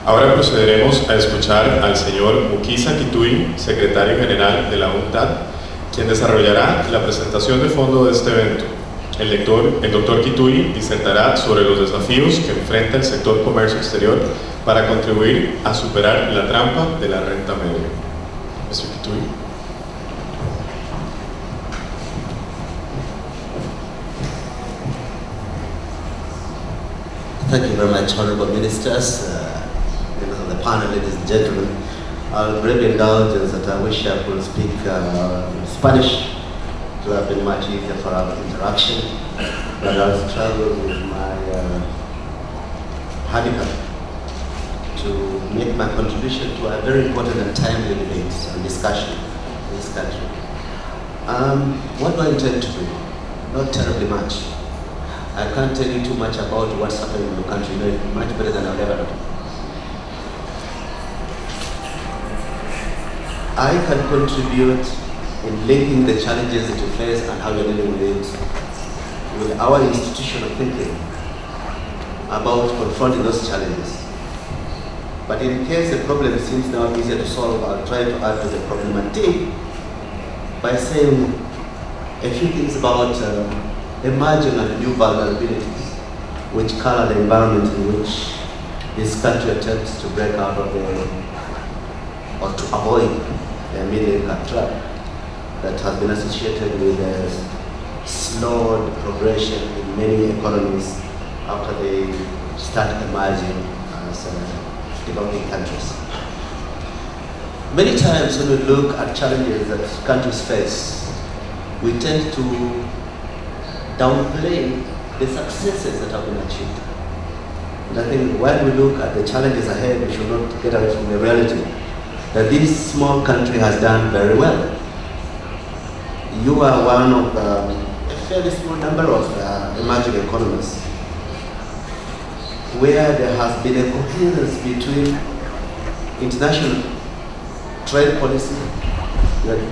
Ahora procederemos a escuchar al señor Mukhisa Kituyi, Secretario General de la UNCTAD, quien desarrollará la presentación de fondo de este evento. El doctor Kituyi disertará sobre los desafíos que enfrenta el sector comercio exterior para contribuir a superar la trampa de la renta media. Mr. Kituyi. Thank you very much, honorable ministers, members of the panel, ladies and gentlemen. I'll greatly indulge that I wish I could speak Spanish to have been much easier for our interaction, but I'll struggle with my handicap to make my contribution to a very important and timely debate and discussion in this country. What do I intend to do? Not terribly much. I can't tell you too much about what's happening in the country, you know, much better than I've ever done. I can contribute in linking the challenges that you face and how you're dealing with it with our institutional thinking about confronting those challenges. But in case the problem seems now easier to solve, I'll try to add to the problematic by saying a few things about emerging and new vulnerabilities which color the environment in which this country attempts to break out of or to avoid the middle-income trap that has been associated with a slowed progression in many economies after they start emerging as developing countries. Many times when we look at challenges that countries face, we tend to downplay the successes that have been achieved. And I think when we look at the challenges ahead, we should not get away from the reality that this small country has done very well. You are one of a fairly small number of emerging economies where there has been a coherence between international trade policy,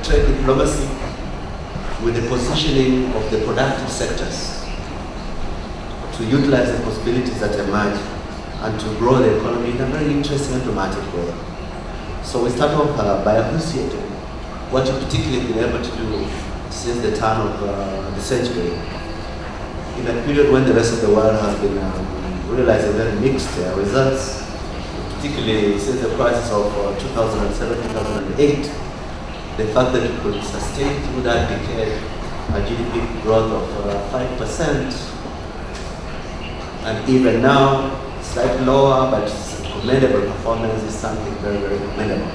trade diplomacy, with the positioning of the productive sectors to utilize the possibilities that emerge and to grow the economy in a very interesting and dramatic way. So we start off by appreciating what you particularly been able to do since the turn of the century, in a period when the rest of the world has been realizing very mixed results, particularly since the crisis of 2007-2008. The fact that we could sustain through that decade a GDP growth of 5%, and even now, slightly lower but commendable performance is something very, very commendable.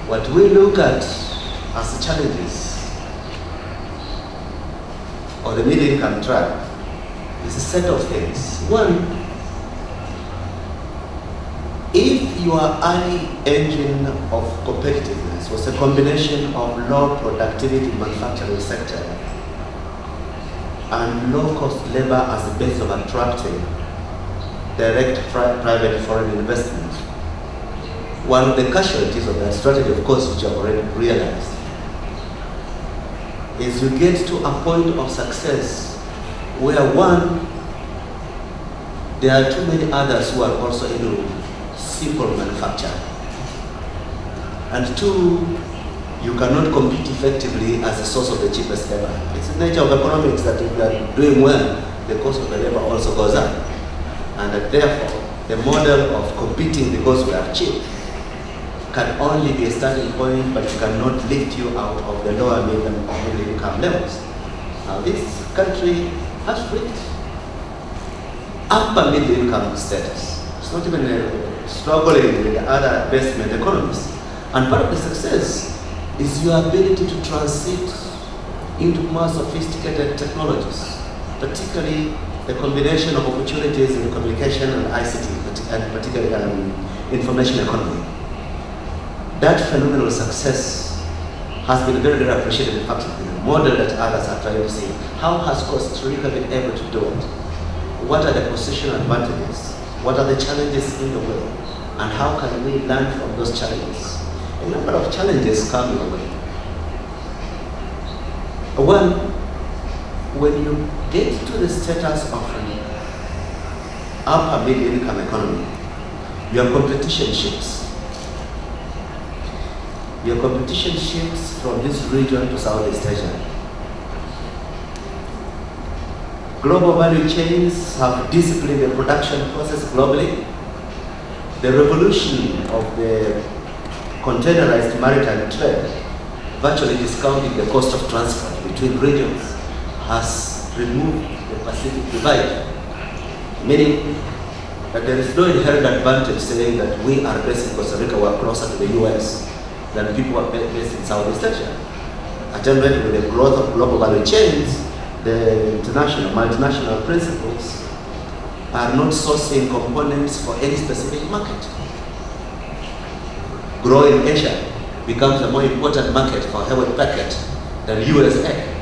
What we look at as the challenges of the middle-income trap is a set of things. One, if your early engine of competitiveness was a combination of low productivity manufacturing sector and low-cost labor as the base of attracting direct private foreign investment, one of the casualties of that strategy, of course, which you have already realized, is you get to a point of success where one, there are too many others who are also into simple manufacture, and two, you cannot compete effectively as the source of the cheapest labor. It's the nature of economics that if you are doing well, the cost of the labor also goes up, and that therefore the model of competing because we are cheap can only be a starting point, but it cannot lift you out of the lower middle income levels. Now this country has reached upper middle income status. It's not even struggling with the other basement economies. And part of the success is your ability to transit into more sophisticated technologies, particularly the combination of opportunities in communication and ICT, and particularly information economy. That phenomenal success has been very, very appreciated. In fact, the model that others are trying to see. How has Costa Rica been able to do it? What are the positional advantages? What are the challenges in the way? And how can we learn from those challenges? A number of challenges come your way. One, when you get to the status of an upper middle income economy, your competition shifts. Your competition shifts from this region to Southeast Asia. Global value chains have disciplined the production process globally. The revolution of the containerized maritime trade, virtually discounting the cost of transport between regions, has removed the Pacific divide, meaning that there is no inherent advantage saying that we are based in Costa Rica, we are closer to the US than people who are based in Southeast Asia. Attended with the growth of global value chains, the international, multinational principles are not sourcing components for any specific market. Growing Asia becomes a more important market for Hewlett Packard than USA.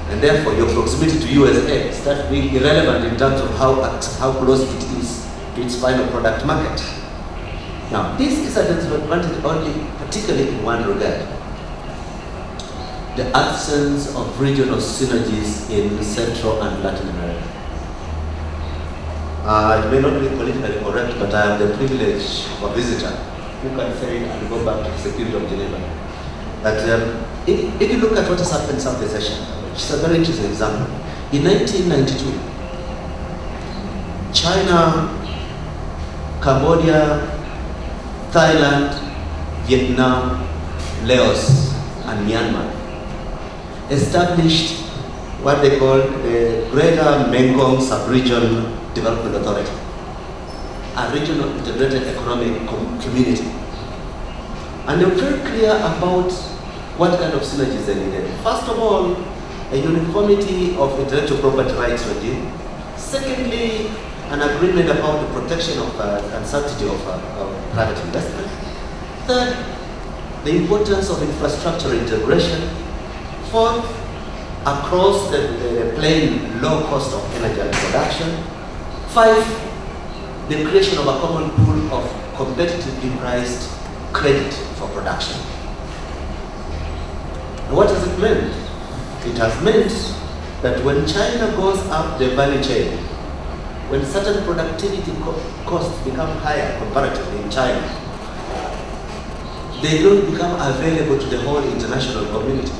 And therefore, your proximity to USA starts being irrelevant in terms of how close it is to its final product market. Now, this is a disadvantage only, particularly in one regard: the absence of regional synergies in Central and Latin America. It may not be politically correct, but I have the privilege of a visitor who can say and go back to the Security of Geneva. That if you look at what has happened in Southeast Asia, which is a very interesting example. In 1992, China, Cambodia, Thailand, Vietnam, Laos, and Myanmar established what they call the Greater Mekong Sub-Region Development Authority, a regional integrated economic community. And they were very clear about what kind of synergies they needed. First of all, a uniformity of intellectual property rights regime. Secondly, an agreement about the protection of and sanctity of private investment. Third, the importance of infrastructure integration. Fourth, across the plain low cost of energy and production. Five, the creation of a common pool of competitively priced credit for production. And what has it meant? It has meant that when China goes up the value chain, when certain productivity costs become higher comparatively in China, they don't become available to the whole international community.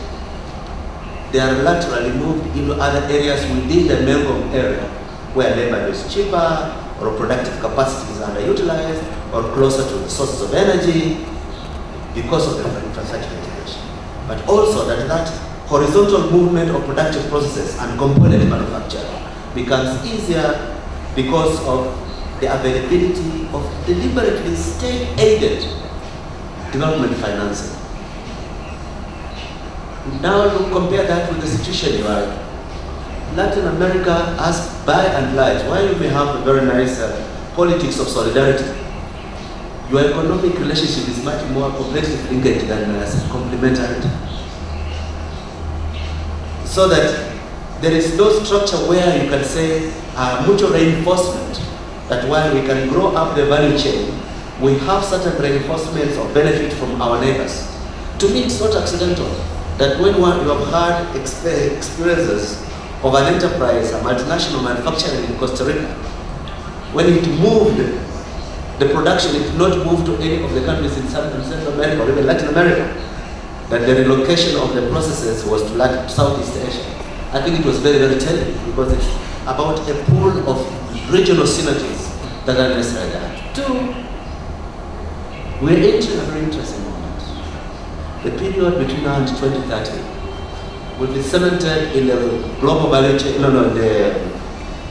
They are laterally moved into other areas within the Mekong area where labor is cheaper, or productive capacity is underutilized, or closer to the sources of energy because of the infrastructure integration. But also that horizontal movement of productive processes and component manufacture becomes easier because of the availability of deliberately state-aided development financing. Now compare that with the situation you are in. Latin America has, by and large, while you may have a very nice politics of solidarity, your economic relationship is much more complexly linked than complementarity. So that there is no structure where you can say mutual reinforcement, that while we can grow up the value chain, we have certain reinforcements or benefit from our neighbors. To me, it's not accidental that when you have had experiences of an enterprise, a multinational manufacturing in Costa Rica, when it moved the production, it did not move to any of the countries in Central America or even Latin America, that the relocation of the processes was to Southeast Asia. I think it was very, very telling because it's about a pool of regional synergies that are necessary there. Two, we're entering a very interesting moment. The period between now and 2030 will be cemented in the global value chain, the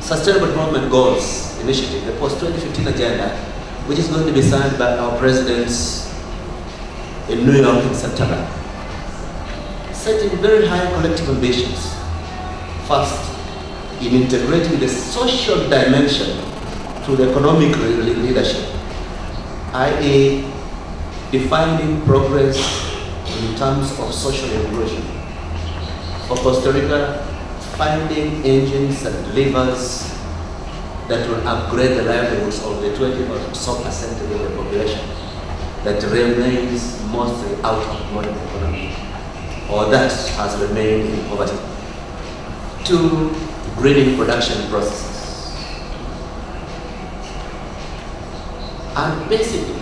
Sustainable Development Goals Initiative, the post-2015 agenda, which is going to be signed by our presidents in New York in September, setting very high collective ambitions. First, in integrating the social dimension to the economic leadership, i.e. defining progress in terms of social inclusion. For Costa Rica, finding engines and levers that will upgrade the livelihoods of the 20% or so % of the population that remains mostly out of modern economy, or that has remained in poverty. Two, greening production processes. and basically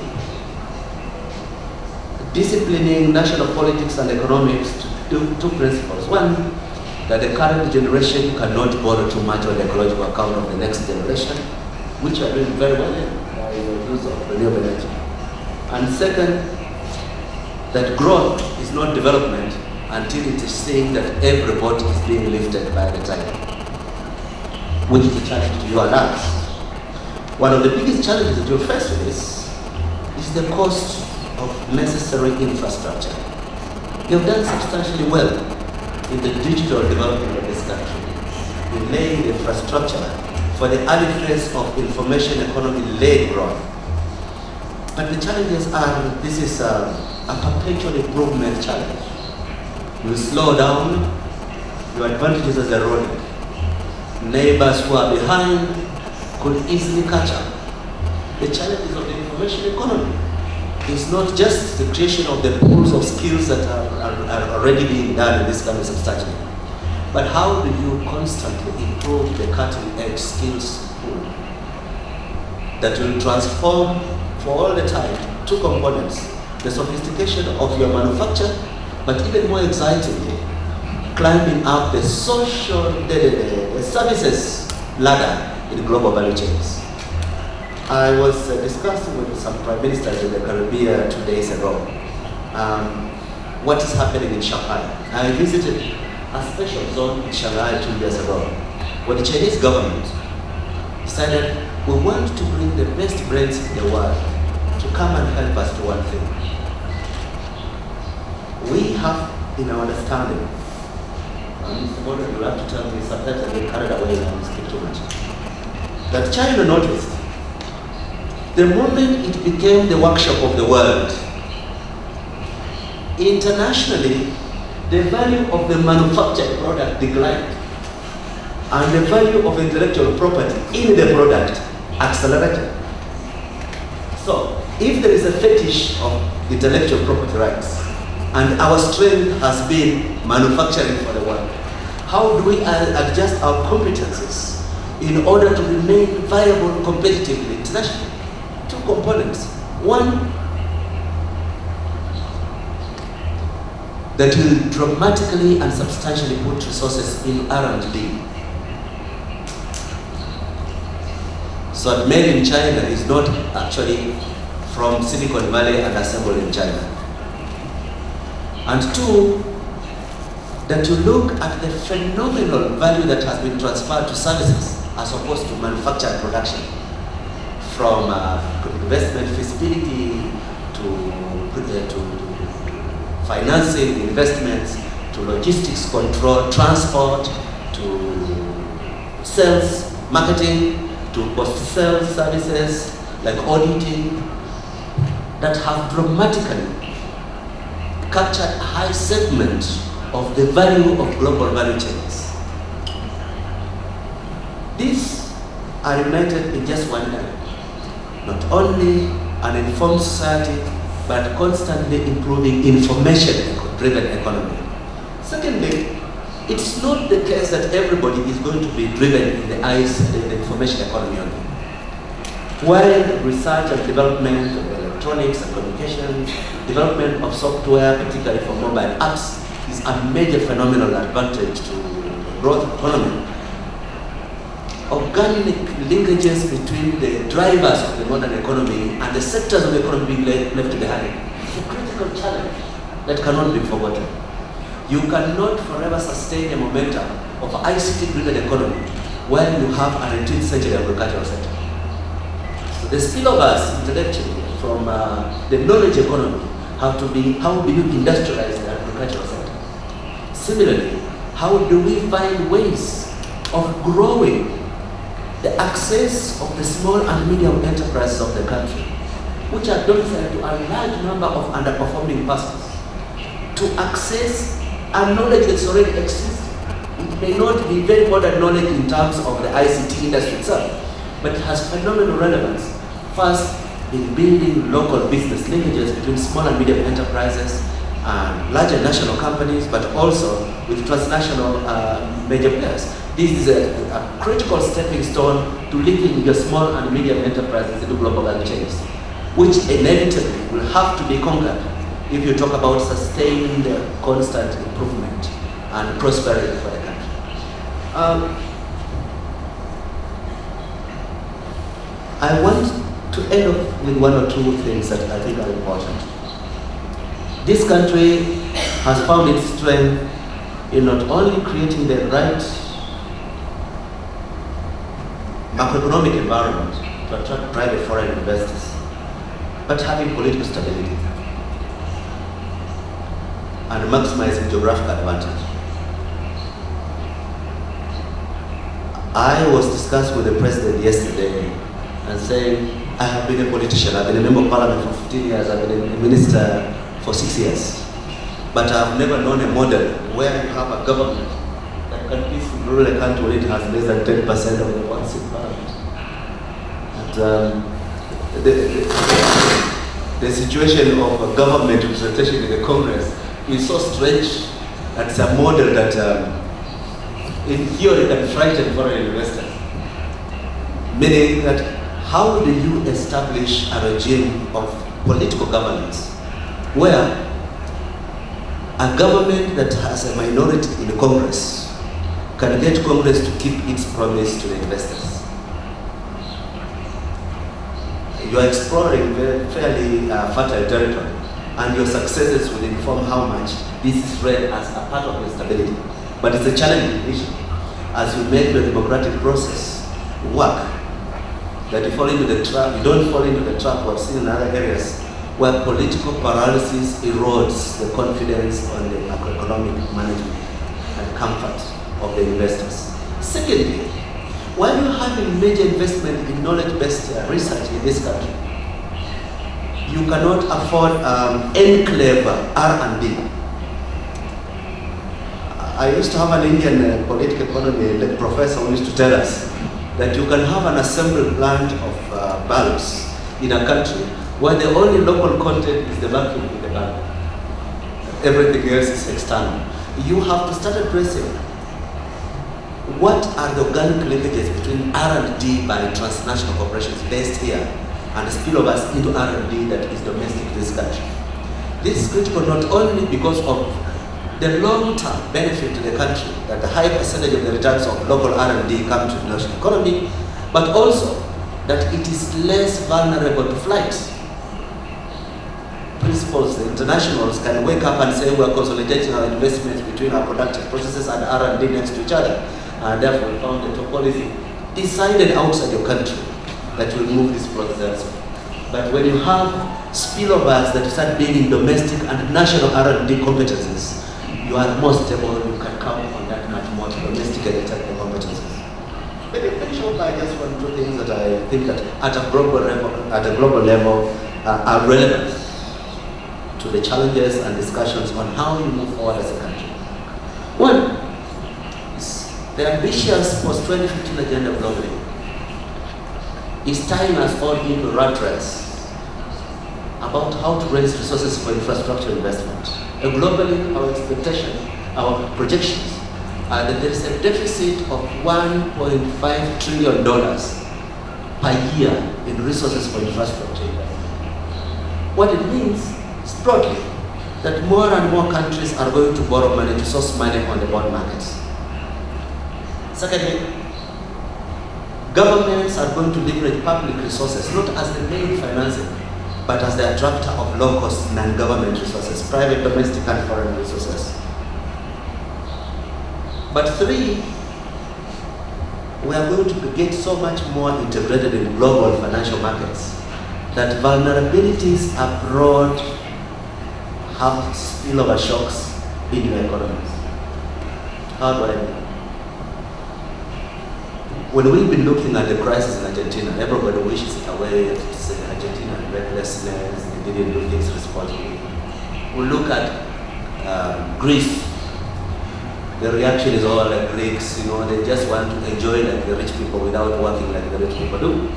disciplining national politics and economics to two principles. One, that the current generation cannot borrow too much on the ecological account of the next generation, which are doing very well in by the use of renewable energy. And second, that growth is not development until it is seen that every boat is being lifted by the tide, which is a challenge to you and us. One of the biggest challenges that you face with this is the cost of necessary infrastructure. You have done substantially well in the digital development of this country. We laid infrastructure for the early phase of information economy-led growth. But the challenges are, this is a perpetual improvement challenge. You slow down, your advantages are eroded. Neighbors who are behind could easily catch up. The challenges of the information economy is not just the creation of the pools of skills that are already being done in this country substantially, but how do you constantly improve the cutting-edge skills pool that will transform for all the time two components: the sophistication of your manufacture, but even more excitingly, climbing up the social the services ladder in global value chains. I was discussing with some prime ministers in the Caribbean 2 days ago what is happening in Shanghai. I visited a special zone in Shanghai 2 years ago, where the Chinese government decided we want to bring the best brains in the world to come and help us do one thing. We have, in our understanding, Mr. Morgan, you have to tell me, sometimes I get carried away and speak too much, that China noticed the moment it became the workshop of the world, internationally, the value of the manufactured product declined, and the value of intellectual property in the product accelerated. So, if there is a fetish of intellectual property rights, and our strength has been manufacturing for the world, how do we adjust our competencies in order to remain viable competitively internationally? Two components. One, that will dramatically and substantially put resources in R&D. So that made in China is not actually from Silicon Valley and assembled in China. And two, that to look at the phenomenal value that has been transferred to services as opposed to manufactured production, from investment feasibility to financing investments, to logistics control, transport, to sales, marketing, to post-sales services like auditing, that have dramatically captured a high segment of the value of global value chains. These are united in just one area. Not only an informed society, but constantly improving information-driven economy. Secondly, it's not the case that everybody is going to be driven in the eyes of the information economy only. While research and development of electronics and communications, development of software, particularly for mobile apps, is a major phenomenal advantage to the growth economy. Organic linkages between the drivers of the modern economy and the sectors of the economy being left behind is a critical challenge that cannot be forgotten. You cannot forever sustain a momentum of ICT-driven economy while you have an 18th century agricultural sector. So the spillovers intellectually from the knowledge economy have to be, how do you industrialize the agricultural sector? Similarly, how do we find ways of growing the access of the small and medium enterprises of the country, which are domiciled to a large number of underperforming persons, to access a knowledge that's already existing. It may not be very modern knowledge in terms of the ICT industry itself, but it has phenomenal relevance. First, in building local business linkages between small and medium enterprises and larger national companies, but also with transnational major players. This is a critical stepping stone to linking your small and medium enterprises into global value chains. which inevitably will have to be conquered if you talk about sustained constant improvement and prosperity for the country. I want to end up with one or two things that I think are important. This country has found its strength in not only creating the right macroeconomic environment to attract private foreign investors, but having political stability and maximizing geographical advantage. I was discussing with the president yesterday and saying, I have been a politician, I've been a member of parliament for 15 years, I've been a minister for 6 years. But I've never known a model where you have a government that can peacefully rule a country when it has less than 10% of the votes in parliament. And the situation of a government representation in the Congress is so strange that it's a model that in theory can frighten foreign investors. Meaning that how do you establish a regime of political governance where a government that has a minority in Congress can get Congress to keep its promise to the investors? You are exploring fairly fertile territory, and your successes will inform how much this is read as a part of your stability. But it's a challenging issue as you make the democratic process work, that you fall into the trap, you don't fall into the trap we've seen in other areas where political paralysis erodes the confidence on the macroeconomic management and comfort of the investors. Secondly, while you're having major investment in knowledge-based research in this country, you cannot afford enclave R&D. I used to have an Indian political economy professor who used to tell us that you can have an assembly plant of bulbs in a country where the only local content is the vacuum in the bulb. Everything else is external. You have to start addressing what are the organic linkages between R&D by transnational corporations based here and spillovers into R&D that is domestic in this country. This is critical not only because of the long-term benefit to the country, that the high percentage of the returns of local R&D come to the national economy, but also that it is less vulnerable to flight. Principals, the internationals can wake up and say we're consolidating our investments between our productive processes and R&D next to each other, and therefore we found that a policy decided outside your country that will move this process. But when you have spillovers that start being in domestic and national R&D competences, you are more stable, you can count on that much more to domesticate the competences. Maybe very short, I just want two things that I think that at a global level are relevant to the challenges and discussions on how you move forward as a country. One is the ambitious post-2015 agenda globally is tying us all into a rat race about how to raise resources for infrastructure investment. Globally, our expectation, our projections are that there is a deficit of $1.5 trillion per year in resources for infrastructure investment. What it means is broadly that more and more countries are going to borrow money to source money on the bond markets. Secondly, governments are going to leverage public resources not as the main financing, but as the attractor of low-cost non-government resources, private, domestic, and foreign resources. But three, we are going to get so much more integrated in global financial markets that vulnerabilities abroad have spillover shocks in your economies. How do I mean? When we've been looking at the crisis in Argentina, everybody wishes it away. It's Argentina recklessness, they didn't do things responsibly. We look at Greece. The reaction is all like Greeks, you know, they just want to enjoy like the rich people without working like the rich people do.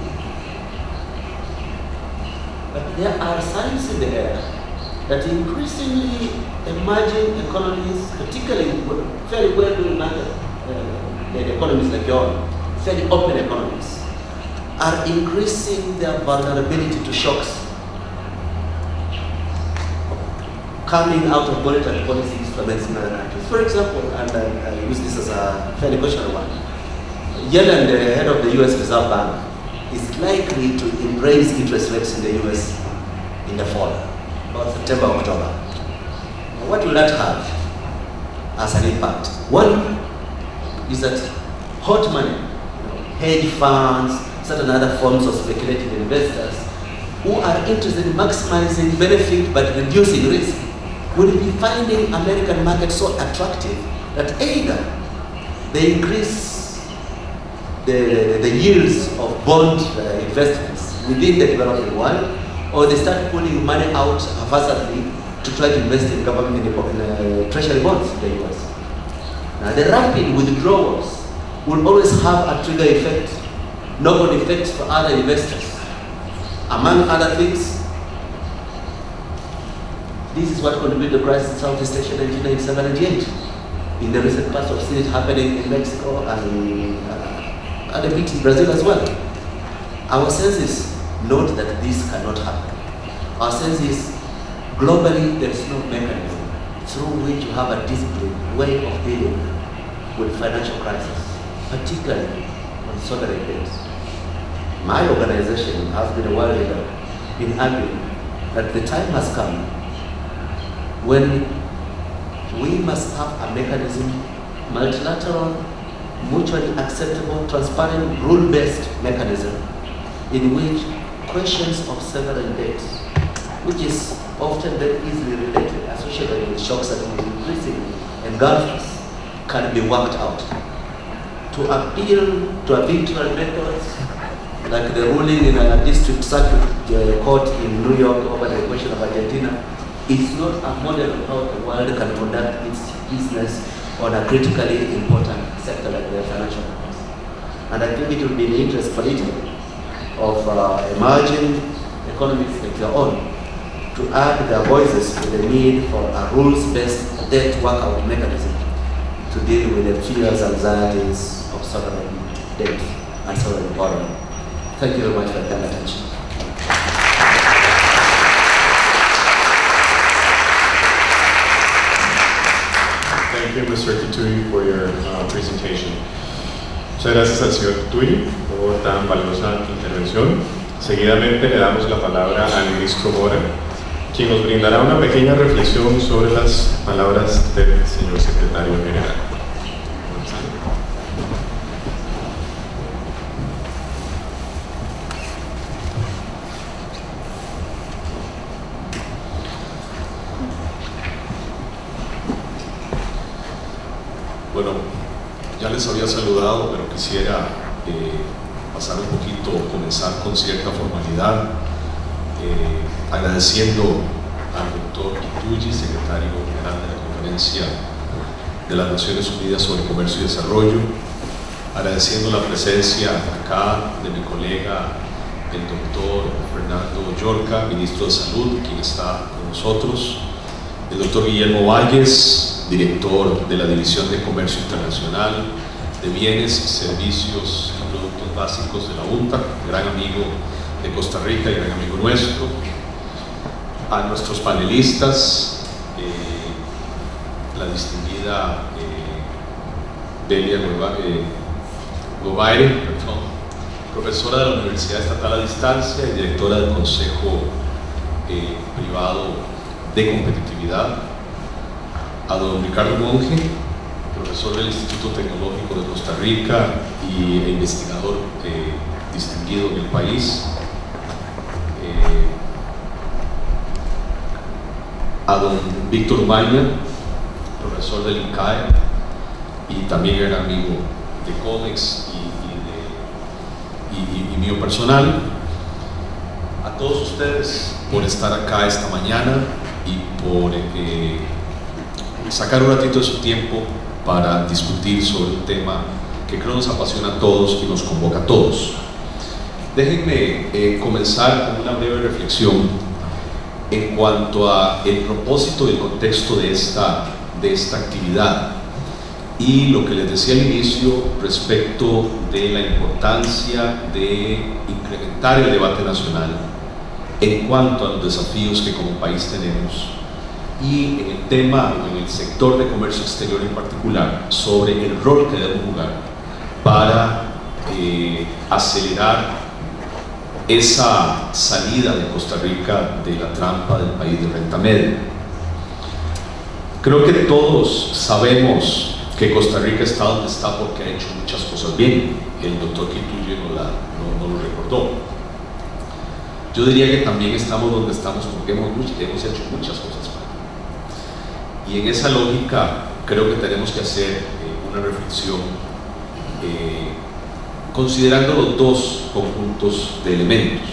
But there are signs in the air that increasingly emerging economies, particularly very well-doing the economies like yours, fairly open economies, are increasing their vulnerability to shocks coming out of monetary policy instruments in other countries. For example, and I use this as a fairly questionable one, Yellen, the head of the US Reserve Bank, is likely to raise interest rates in the US in the fall, about September, October. What will that have as an impact? One is that hot money, hedge funds, certain other forms of speculative investors who are interested in maximizing benefit but reducing risk will be finding American markets so attractive that either they increase the yields of bond investments within the developing world, or they start pulling money out haphazardly to try to invest in government in treasury bonds in the US. Now, the rapid withdrawals will always have a trigger effect, knock-on effects for other investors. Among other things, this is what contributed to the crisis in Southeast Asia in 1997 and 1998. In the recent past, we've seen it happening in Mexico and a bit in Brazil as well. Our sense is not that this cannot happen. Our sense is globally there is no mechanism through which you have a disciplined way of dealing with financial crisis, particularly on sovereign debt. My organization has been a while leader in arguing that the time has come when we must have a mechanism, multilateral, mutually acceptable, transparent, rule-based mechanism in which questions of sovereign debt, which is often very easily related, associated with shocks that will increasingly engulf us, can be worked out. To appeal to arbitrary methods, like the ruling in a district circuit court in New York over the question of Argentina, is not a model of how the world can conduct its business on a critically important sector like the financial markets. And I think it will be in the interest politically of emerging economies like your own to add their voices to the need for a rules-based debt workout mechanism to deal with the fears, anxieties of sovereign debt and sovereign borrowing. Thank you very much for your kind attention. Thank you, Mr. Kituyi, for your presentation. Muchas gracias al señor Kituyi por tan valiosa intervención. Seguidamente le damos la palabra al ministro Mora, quien nos brindará una pequeña reflexión sobre las palabras del señor Secretario General. Bueno, ya les había saludado, pero quisiera pasar un poquito, comenzar con cierta formalidad, agradeciendo al doctor Kituyi, Secretario General de la Conferencia de las Naciones Unidas sobre Comercio y Desarrollo, agradeciendo la presencia acá de mi colega, el doctor Fernando Llorca, Ministro de Salud, quien está con nosotros, el doctor Guillermo Valles, director de la División de Comercio Internacional, de Bienes, Servicios y Productos Básicos de la UNCTAD, gran amigo de Costa Rica y gran amigo nuestro, a nuestros panelistas, la distinguida Delia Gobaire, profesora de la Universidad Estatal a Distancia y directora del Consejo Privado de Competitividad, a don Ricardo Monge, profesor del Instituto Tecnológico de Costa Rica e investigador distinguido en el país, a don Víctor Maña, profesor del INCAE y también era amigo de COMEX y mío personal, a todos ustedes por estar acá esta mañana y por sacar un ratito de su tiempo para discutir sobre un tema que creo nos apasiona a todos y nos convoca a todos. Déjenme comenzar con una breve reflexión en cuanto a el propósito y el contexto de esta actividad y lo que les decía al inicio respecto de la importancia de incrementar el debate nacional en cuanto a los desafíos que como país tenemos y en el tema, en el sector de comercio exterior en particular, sobre el rol que debemos jugar para acelerar esa salida de Costa Rica de la trampa del país de renta media. Creo que todos sabemos que Costa Rica está donde está porque ha hecho muchas cosas bien. El doctor Kituyi no lo recordó. Yo diría que también estamos donde estamos porque hemos hecho muchas cosas mal. Y en esa lógica creo que tenemos que hacer una reflexión considerando los dos conjuntos de elementos.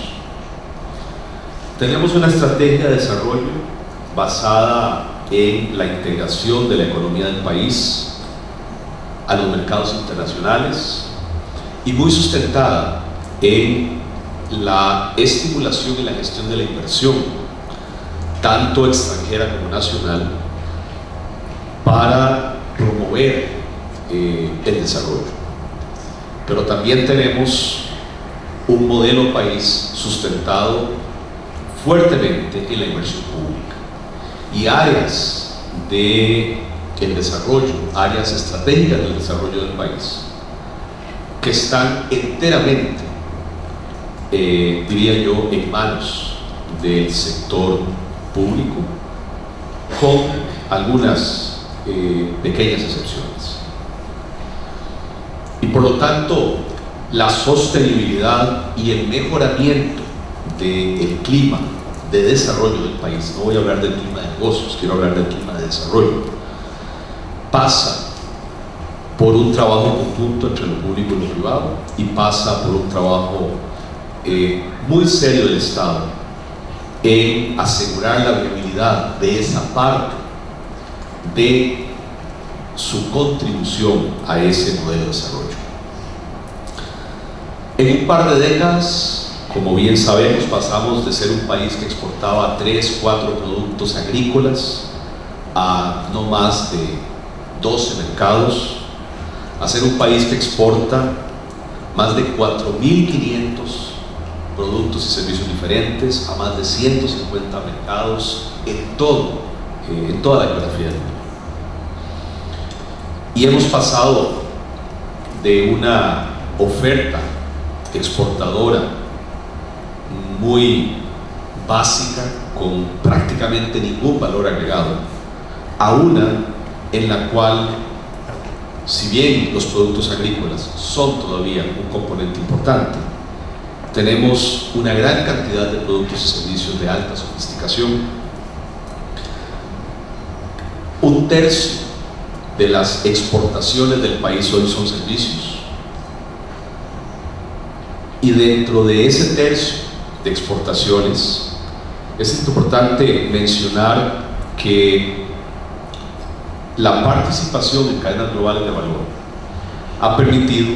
Tenemos una estrategia de desarrollo basada en la integración de la economía del país a los mercados internacionales y muy sustentada en la estimulación y la gestión de la inversión, tanto extranjera como nacional, para promover el desarrollo. Pero también tenemos un modelo país sustentado fuertemente en la inversión pública y áreas del desarrollo, áreas estratégicas del desarrollo del país, que están enteramente, diría yo, en manos del sector público, con algunas pequeñas excepciones. Y por lo tanto, la sostenibilidad y el mejoramiento del clima de desarrollo del país, no voy a hablar del clima de negocios, quiero hablar del clima de desarrollo, pasa por un trabajo conjunto entre lo público y lo privado, y pasa por un trabajo muy serio del Estado en asegurar la viabilidad de esa parte de su contribución a ese modelo de desarrollo. En un par de décadas, como bien sabemos, pasamos de ser un país que exportaba 3, 4 productos agrícolas a no más de 12 mercados, a ser un país que exporta más de 4.500 productos y servicios diferentes a más de 150 mercados en toda la geografía del mundo. Y hemos pasado de una oferta exportadora muy básica, con prácticamente ningún valor agregado, a una en la cual, si bien los productos agrícolas son todavía un componente importante, tenemos una gran cantidad de productos y servicios de alta sofisticación. Un tercio de las exportaciones del país hoy son servicios, y dentro de ese tercio de exportaciones es importante mencionar que la participación en cadenas globales de valor ha permitido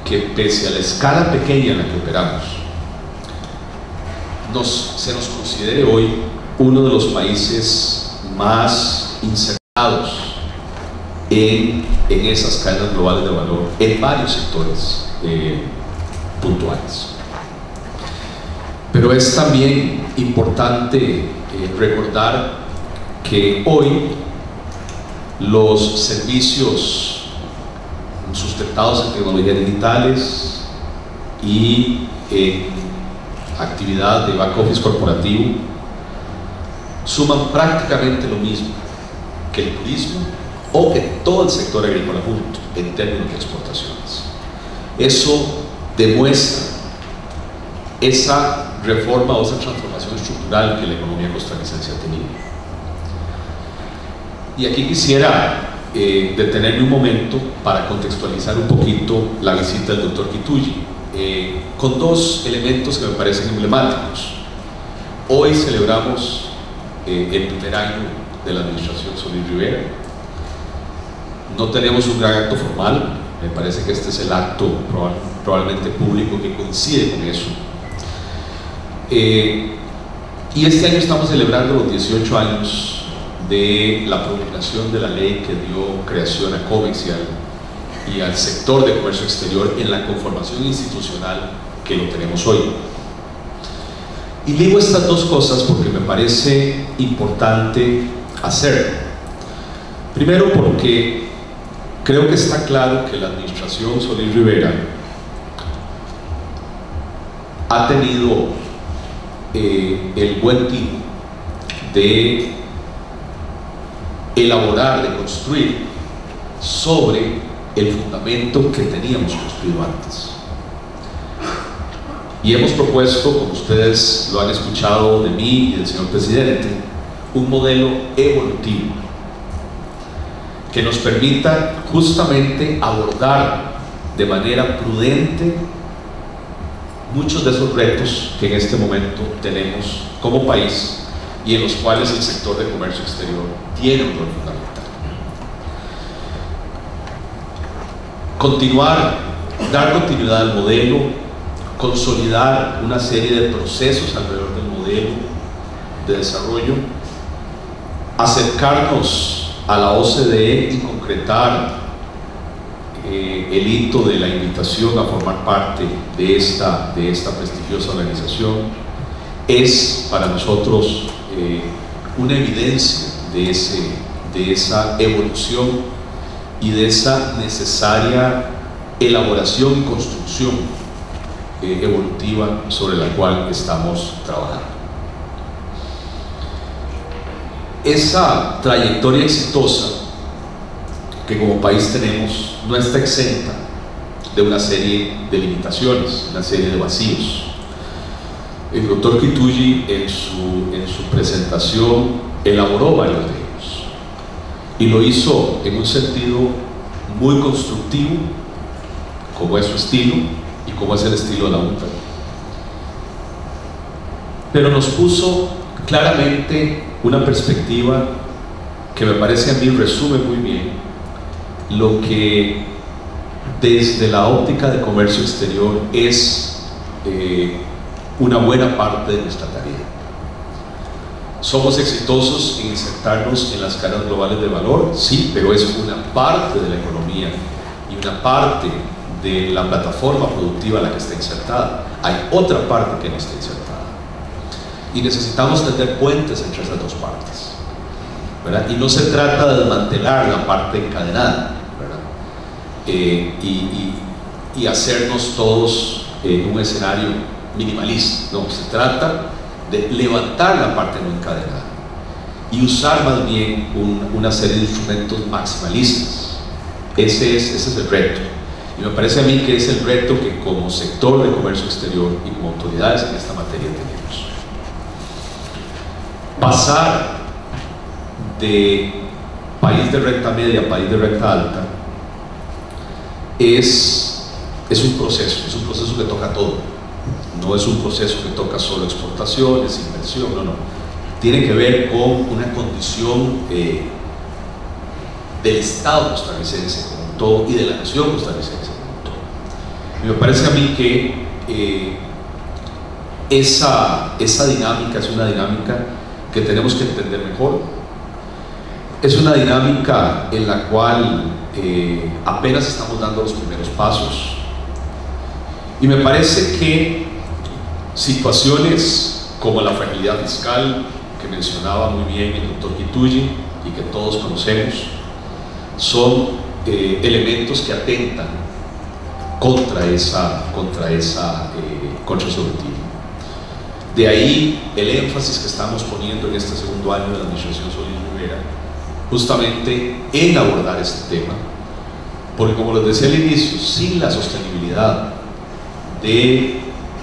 que, pese a la escala pequeña en la que operamos, se nos considere hoy uno de los países más insertados en esas cadenas globales de valor en varios sectores puntuales. Pero es también importante recordar que hoy los servicios sustentados en tecnologías digitales y en actividad de back office corporativo suman prácticamente lo mismo que el turismo o que todo el sector agrícola junto en términos de exportaciones. Eso demuestra esa reforma o esa transformación estructural que la economía costarricense ha tenido. Y aquí quisiera detenerme un momento para contextualizar un poquito la visita del doctor Kituyi, con dos elementos que me parecen emblemáticos. Hoy celebramos el primer año de la administración Solís Rivera. No tenemos un gran acto formal, me parece que este es el acto probablemente público que coincide con eso. Y este año estamos celebrando los 18 años de la promulgación de la ley que dio creación a COMEX y al sector de comercio exterior en la conformación institucional que lo tenemos hoy. Y digo estas dos cosas porque me parece importante hacerlo. Primero porque creo que está claro que la administración Solís Rivera ha tenido el buen tino de elaborar, de construir sobre el fundamento que teníamos construido antes. Y hemos propuesto, como ustedes lo han escuchado de mí y del señor presidente, un modelo evolutivo que nos permita justamente abordar de manera prudente muchos de esos retos que en este momento tenemos como país y en los cuales el sector de comercio exterior tiene un rol fundamental. Dar continuidad al modelo, consolidar una serie de procesos alrededor del modelo de desarrollo, acercarnos a la OCDE y concretar el hito de la invitación a formar parte de esta prestigiosa organización, es para nosotros una evidencia de esa evolución y de esa necesaria elaboración y construcción evolutiva sobre la cual estamos trabajando. Esa trayectoria exitosa que como país tenemos no está exenta de una serie de limitaciones, una serie de vacíos. El doctor Kituyi en su presentación elaboró varios de ellos y lo hizo en un sentido muy constructivo, como es su estilo y como es el estilo de la UNCTAD, pero nos puso claramente una perspectiva que me parece a mí resume muy bien lo que desde la óptica de comercio exterior es una buena parte de nuestra tarea. ¿Somos exitosos en insertarnos en las cadenas globales de valor? Sí, pero es una parte de la economía y una parte de la plataforma productiva a la que está insertada. Hay otra parte que no está insertada y necesitamos tender puentes entre esas dos partes, ¿verdad? Y no se trata de desmantelar la parte encadenada, ¿verdad? Y hacernos todos un escenario minimalista. No, se trata de levantar la parte no encadenada y usar más bien una serie de instrumentos maximalistas. Ese es el reto, y me parece a mí que es el reto que como sector de comercio exterior y como autoridades en esta materia tenemos. Pasar de país de renta media a país de renta alta es un proceso que toca todo. No es un proceso que toca solo exportaciones, inversión, no. Tiene que ver con una condición del Estado costarricense como un todo y de la nación costarricense como un todo. Y me parece a mí que esa dinámica es una dinámica que tenemos que entender mejor. Es una dinámica en la cual apenas estamos dando los primeros pasos. Y me parece que situaciones como la fragilidad fiscal, que mencionaba muy bien el doctor Kituyi y que todos conocemos, son elementos que atentan contra ese objetivo. De ahí el énfasis que estamos poniendo en este segundo año de la administración Solís Rivera, justamente en abordar este tema, porque como les decía al inicio, sin la sostenibilidad de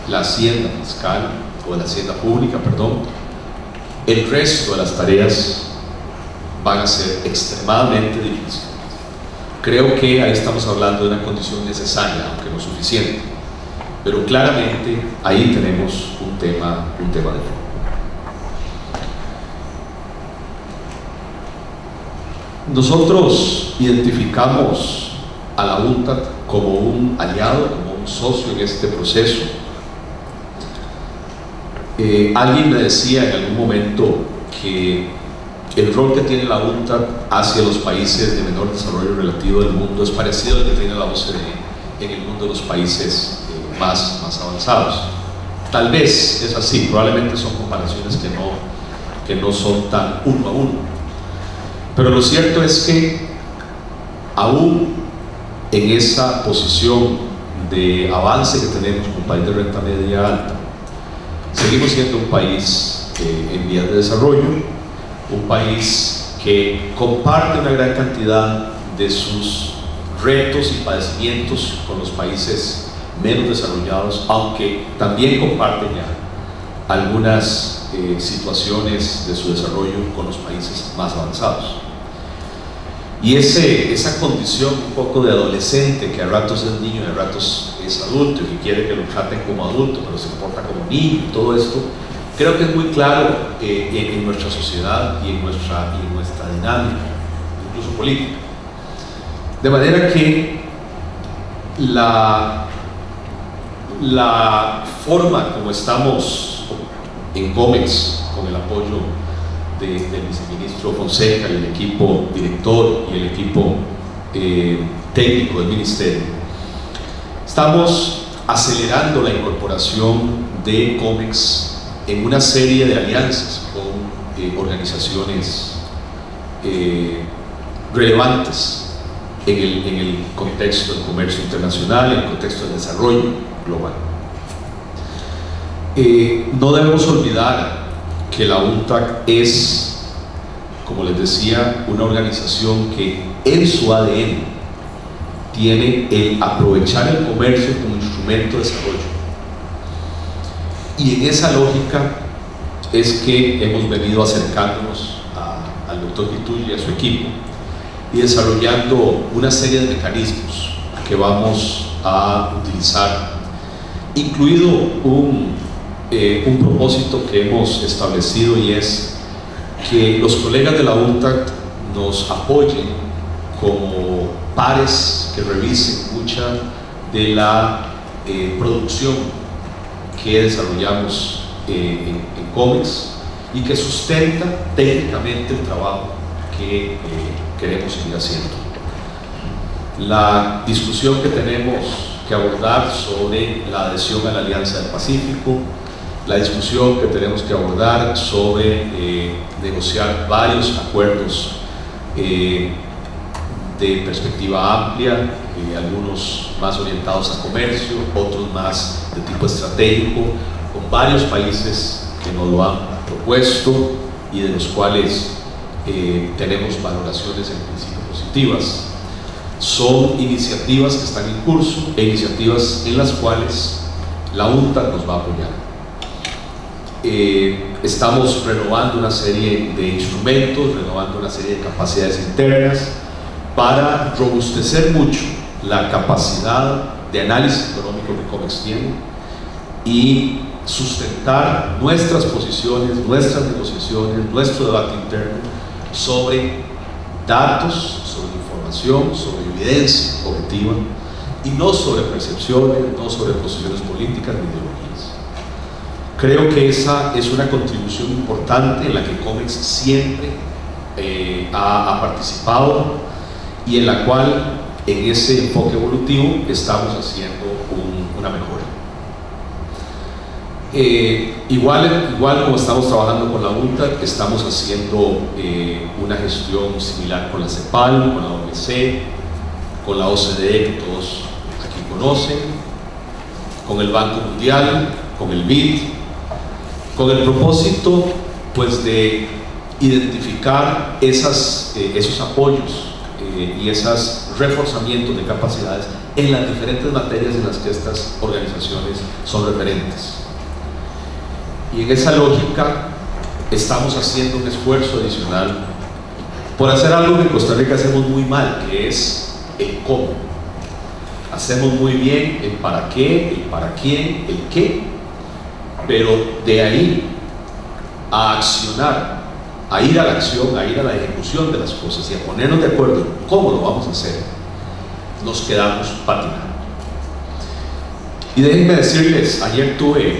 la hacienda fiscal, o de la hacienda pública, perdón, el resto de las tareas van a ser extremadamente difíciles. Creo que ahí estamos hablando de una condición necesaria, aunque no suficiente, pero claramente ahí tenemos un tema de fondo. Nosotros identificamos a la UNCTAD como un aliado, como un socio en este proceso. Alguien me decía en algún momento que el rol que tiene la UNCTAD hacia los países de menor desarrollo relativo del mundo es parecido al que tiene la OCDE en el mundo de los países más avanzados. Tal vez es así, probablemente son comparaciones que no son tan uno a uno, Pero lo cierto es que aún en esa posición de avance que tenemos como país de renta media alta, seguimos siendo un país en vías de desarrollo, un país que comparte una gran cantidad de sus retos y padecimientos con los países menos desarrollados, aunque también comparte ya algunas situaciones de su desarrollo con los países más avanzados. Y esa condición un poco de adolescente, que a ratos es niño y a ratos es adulto, y que quiere que lo traten como adulto, pero se comporta como niño, y todo esto, creo que es muy claro en nuestra sociedad y en nuestra dinámica, incluso política. De manera que la forma como estamos en COMEX, con el apoyo del viceministro Fonseca y el equipo director y el equipo técnico del ministerio, estamos acelerando la incorporación de COMEX en una serie de alianzas con organizaciones relevantes en el contexto del comercio internacional, en el contexto del desarrollo global. No debemos olvidar que la UNCTAD es, como les decía, una organización que en su ADN tiene el aprovechar el comercio como instrumento de desarrollo. Y en esa lógica es que hemos venido acercándonos al doctor Kituyi y a su equipo y desarrollando una serie de mecanismos que vamos a utilizar, incluido un propósito que hemos establecido, y es que los colegas de la UNCTAD nos apoyen como pares que revisen mucha de la producción que desarrollamos en COMEX y que sustenta técnicamente el trabajo que queremos seguir haciendo. La discusión que tenemos que abordar sobre la adhesión a la Alianza del Pacífico, la discusión que tenemos que abordar sobre negociar varios acuerdos de perspectiva amplia, algunos más orientados a comercio, otros más de tipo estratégico, con varios países que nos lo han propuesto y de los cuales tenemos valoraciones en principio positivas. Son iniciativas que están en curso e iniciativas en las cuales la UNCTAD nos va a apoyar. Estamos renovando una serie de instrumentos, renovando una serie de capacidades internas para robustecer mucho la capacidad de análisis económico que COMEX tiene y sustentar nuestras posiciones, nuestras negociaciones, nuestro debate interno sobre datos, sobre información, sobre evidencia objetiva y no sobre percepciones, no sobre posiciones políticas ni ideologías. Creo que esa es una contribución importante en la que COMEX siempre ha participado y en la cual en ese enfoque evolutivo estamos haciendo una mejora. Igual como estamos trabajando con la UNCTAD, estamos haciendo una gestión similar con la CEPAL, con la OMC, con la OCDE, que todos aquí conocen, con el Banco Mundial, con el BID, con el propósito pues de identificar esos apoyos y esos reforzamientos de capacidades en las diferentes materias en las que estas organizaciones son referentes. Y en esa lógica estamos haciendo un esfuerzo adicional por hacer algo que en Costa Rica hacemos muy mal, que es el cómo. Hacemos muy bien el para qué, el para quién, el qué, pero de ahí a accionar, a ir a la acción, a ir a la ejecución de las cosas y a ponernos de acuerdo en cómo lo vamos a hacer, nos quedamos patinando. Y déjenme decirles,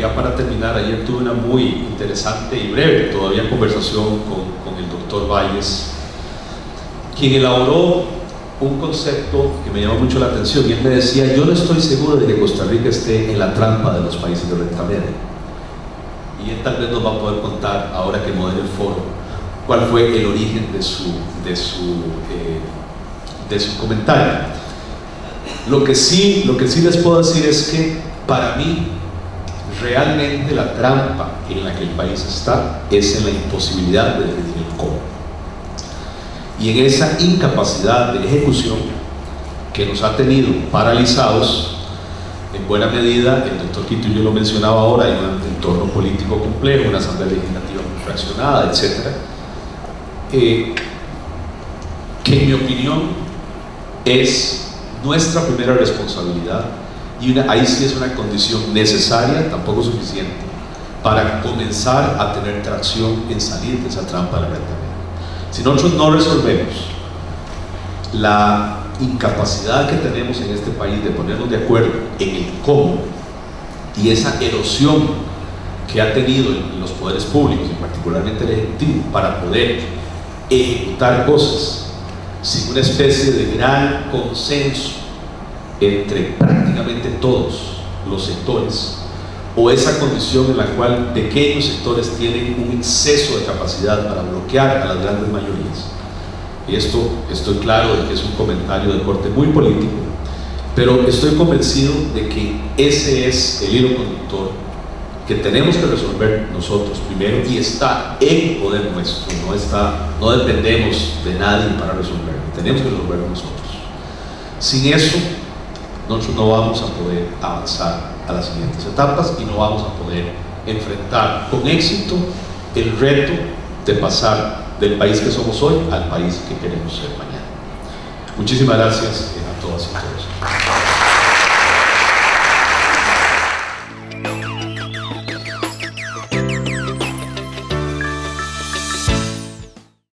ya para terminar, ayer tuve una muy interesante y breve todavía conversación con el doctor Valles, quien elaboró un concepto que me llamó mucho la atención, y él me decía: yo no estoy seguro de que Costa Rica esté en la trampa de los países de renta media. Y él tal vez nos va a poder contar, ahora que modere el foro, cuál fue el origen de su comentario. Lo que sí les puedo decir es que para mí realmente la trampa en la que el país está es en la imposibilidad de definir el cómo, y en esa incapacidad de ejecución que nos ha tenido paralizados. En buena medida, el doctor Kituyi lo mencionaba ahora, hay un entorno político complejo, una asamblea legislativa muy fraccionada, etc. Que en mi opinión es nuestra primera responsabilidad, y ahí sí es una condición necesaria, tampoco suficiente, para comenzar a tener tracción en salir de esa trampa de la renta media. Si nosotros no resolvemos la incapacidad que tenemos en este país de ponernos de acuerdo en el cómo, y esa erosión que ha tenido en los poderes públicos, y particularmente el Ejecutivo, para poder ejecutar cosas sin una especie de gran consenso entre prácticamente todos los sectores, o esa condición en la cual pequeños sectores tienen un exceso de capacidad para bloquear a las grandes mayorías. Y esto estoy claro de que es un comentario de corte muy político, pero estoy convencido de que ese es el hilo conductor que tenemos que resolver nosotros primero, y está en poder nuestro, no dependemos de nadie para resolverlo, tenemos que resolverlo nosotros. Sin eso, nosotros no vamos a poder avanzar a las siguientes etapas y no vamos a poder enfrentar con éxito el reto de pasar del país que somos hoy al país que queremos ser mañana. Muchísimas gracias a todas y todos.